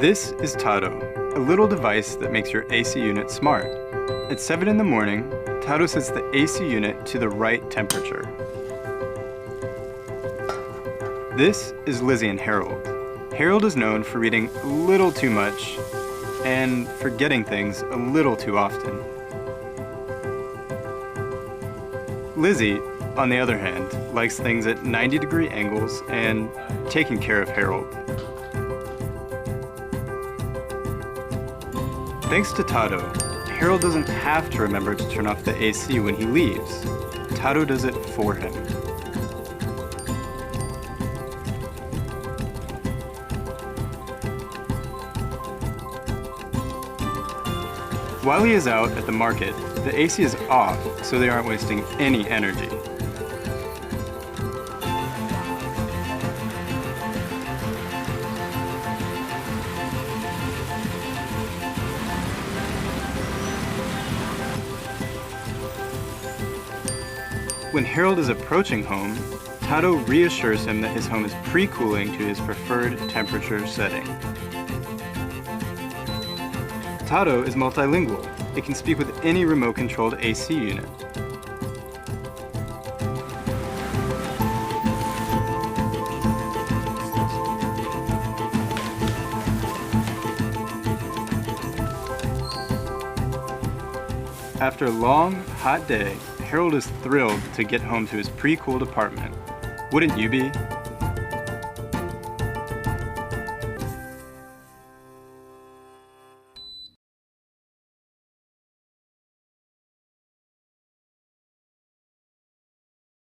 This is Tado, a little device that makes your AC unit smart. At 7 in the morning, Tado sets the AC unit to the right temperature. This is Lizzie and Harold. Harold is known for reading a little too much and forgetting things a little too often. Lizzie, on the other hand, likes things at 90-degree angles and taking care of Harold. Thanks to Tado, Harold doesn't have to remember to turn off the AC when he leaves. Tado does it for him. While he is out at the market, the AC is off, so they aren't wasting any energy. When Harold is approaching home, Tado reassures him that his home is pre-cooling to his preferred temperature setting. Tado is multilingual. It can speak with any remote-controlled AC unit. After a long, hot day, Harold is thrilled to get home to his pre-cooled apartment. Wouldn't you be?